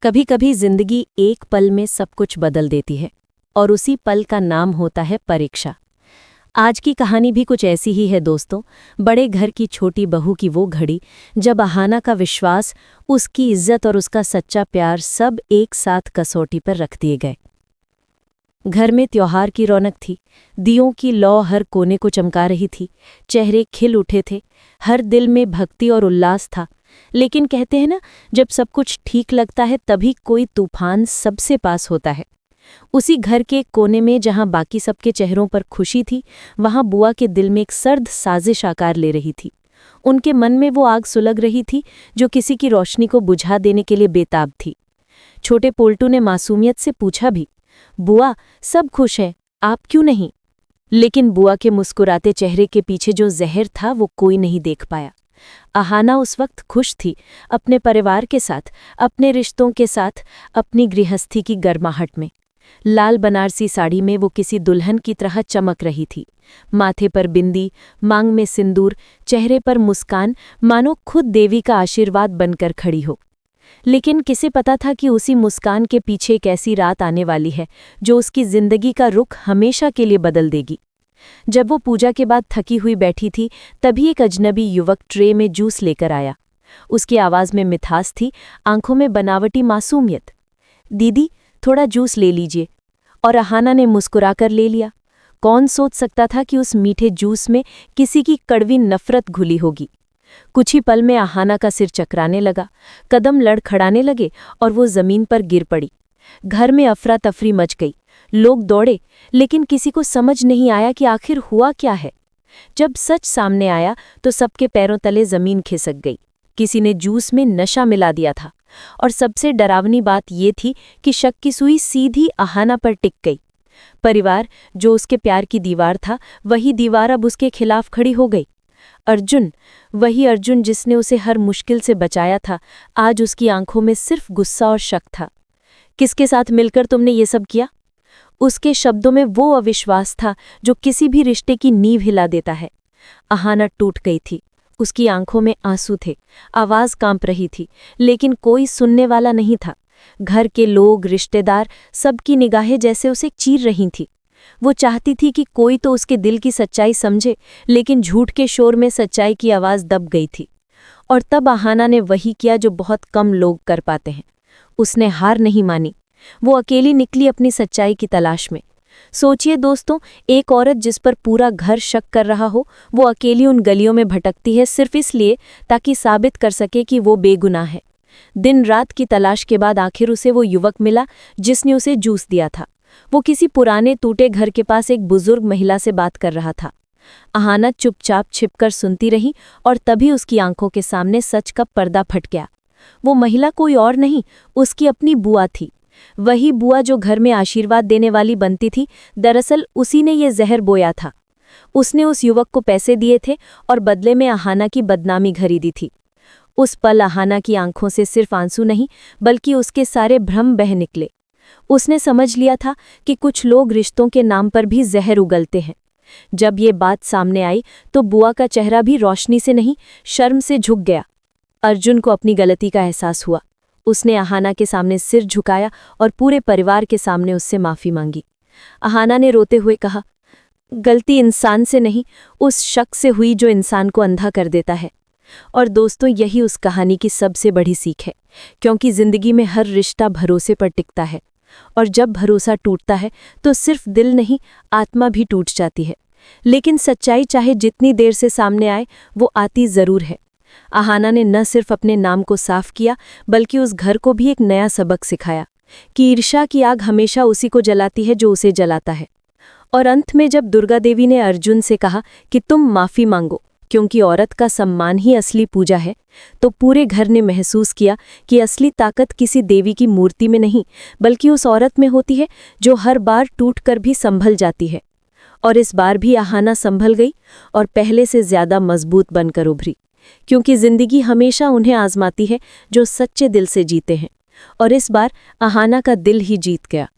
कभी कभी जिंदगी एक पल में सब कुछ बदल देती है और उसी पल का नाम होता है परीक्षा। आज की कहानी भी कुछ ऐसी ही है दोस्तों। बड़े घर की छोटी बहू की वो घड़ी जब अहाना का विश्वास, उसकी इज्जत और उसका सच्चा प्यार सब एक साथ कसौटी पर रख दिए गए। घर में त्योहार की रौनक थी। दियों की लौ हर कोने को चमका रही थी। चेहरे खिल उठे थे। हर दिल में भक्ति और उल्लास था। लेकिन कहते हैं ना, जब सब कुछ ठीक लगता है तभी कोई तूफान सबसे पास होता है। उसी घर के कोने में जहां बाकी सबके चेहरों पर खुशी थी, वहां बुआ के दिल में एक सर्द साजिश आकार ले रही थी। उनके मन में वो आग सुलग रही थी जो किसी की रोशनी को बुझा देने के लिए बेताब थी। छोटे पोल्टू ने मासूमियत से पूछा भी, बुआ सब खुश हैं, आप क्यों नहीं? लेकिन बुआ के मुस्कुराते चेहरे के पीछे जो जहर था वो कोई नहीं देख पाया। अहाना उस वक्त खुश थी, अपने परिवार के साथ, अपने रिश्तों के साथ, अपनी गृहस्थी की गर्माहट में। लाल बनारसी साड़ी में वो किसी दुल्हन की तरह चमक रही थी। माथे पर बिंदी, मांग में सिंदूर, चेहरे पर मुस्कान, मानो खुद देवी का आशीर्वाद बनकर खड़ी हो। लेकिन किसे पता था कि उसी मुस्कान के पीछे एक ऐसी रात आने वाली है जो उसकी जिंदगी का रुख हमेशा के लिए बदल देगी। जब वो पूजा के बाद थकी हुई बैठी थी, तभी एक अजनबी युवक ट्रे में जूस लेकर आया। उसकी आवाज में मिठास थी, आंखों में बनावटी मासूमियत। दीदी थोड़ा जूस ले लीजिए। और अहाना ने मुस्कुराकर ले लिया। कौन सोच सकता था कि उस मीठे जूस में किसी की कड़वी नफरत घुली होगी। कुछ ही पल में अहाना का सिर चकराने लगा, कदम लड़खड़ाने लगे और वो जमीन पर गिर पड़ी। घर में अफरा तफरी मच गई। लोग दौड़े, लेकिन किसी को समझ नहीं आया कि आखिर हुआ क्या है। जब सच सामने आया तो सबके पैरों तले जमीन खिसक गई। किसी ने जूस में नशा मिला दिया था। और सबसे डरावनी बात ये थी कि शक की सुई सीधी अहाना पर टिक गई। परिवार, जो उसके प्यार की दीवार था, वही दीवार अब उसके खिलाफ खड़ी हो गई। अर्जुन, वही अर्जुन जिसने उसे हर मुश्किल से बचाया था, आज उसकी आंखों में सिर्फ गुस्सा और शक था। किसके साथ मिलकर तुमने ये सब किया? उसके शब्दों में वो अविश्वास था जो किसी भी रिश्ते की नींव हिला देता है। अहाना टूट गई थी। उसकी आंखों में आंसू थे, आवाज कांप रही थी, लेकिन कोई सुनने वाला नहीं था। घर के लोग, रिश्तेदार, सबकी निगाहें जैसे उसे चीर रही थीं। वो चाहती थी कि कोई तो उसके दिल की सच्चाई समझे, लेकिन झूठ के शोर में सच्चाई की आवाज दब गई थी। और तब अहाना ने वही किया जो बहुत कम लोग कर पाते हैं। उसने हार नहीं मानी। वो अकेली निकली अपनी सच्चाई की तलाश में। सोचिए दोस्तों, एक औरत जिस पर पूरा घर शक कर रहा हो, वो अकेली उन गलियों में भटकती है सिर्फ इसलिए ताकि साबित कर सके कि वो बेगुनाह है। दिन रात की तलाश के बाद आखिर उसे वो युवक मिला जिसने उसे जूस दिया था। वो किसी पुराने टूटे घर के पास एक बुजुर्ग महिला से बात कर रहा था। अहाना चुपचाप छिपकर सुनती रही और तभी उसकी आंखों के सामने सच का पर्दा फट गया। वो महिला कोई और नहीं, उसकी अपनी बुआ थी। वही बुआ जो घर में आशीर्वाद देने वाली बनती थी, दरअसल उसी ने ये जहर बोया था। उसने उस युवक को पैसे दिए थे और बदले में अहाना की बदनामी खरीदी थी। उस पल अहाना की आंखों से सिर्फ आंसू नहीं, बल्कि उसके सारे भ्रम बह निकले। उसने समझ लिया था कि कुछ लोग रिश्तों के नाम पर भी जहर उगलते हैं। जब ये बात सामने आई तो बुआ का चेहरा भी रोशनी से नहीं, शर्म से झुक गया। अर्जुन को अपनी गलती का एहसास हुआ। उसने अहाना के सामने सिर झुकाया और पूरे परिवार के सामने उससे माफ़ी मांगी। अहाना ने रोते हुए कहा, गलती इंसान से नहीं, उस शख्स से हुई जो इंसान को अंधा कर देता है। और दोस्तों, यही उस कहानी की सबसे बड़ी सीख है, क्योंकि ज़िंदगी में हर रिश्ता भरोसे पर टिकता है। और जब भरोसा टूटता है तो सिर्फ दिल नहीं, आत्मा भी टूट जाती है। लेकिन सच्चाई चाहे जितनी देर से सामने आए, वो आती ज़रूर है। अहाना ने न सिर्फ अपने नाम को साफ किया, बल्कि उस घर को भी एक नया सबक सिखाया कि ईर्ष्या की आग हमेशा उसी को जलाती है जो उसे जलाता है। और अंत में जब दुर्गा देवी ने अर्जुन से कहा कि तुम माफ़ी मांगो, क्योंकि औरत का सम्मान ही असली पूजा है, तो पूरे घर ने महसूस किया कि असली ताकत किसी देवी की मूर्ति में नहीं, बल्कि उस औरत में होती है जो हर बार टूटकर भी संभल जाती है। और इस बार भी अहाना संभल गई और पहले से ज़्यादा मजबूत बनकर उभरी, क्योंकि ज़िंदगी हमेशा उन्हें आजमाती है जो सच्चे दिल से जीते हैं। और इस बार अहाना का दिल ही जीत गया।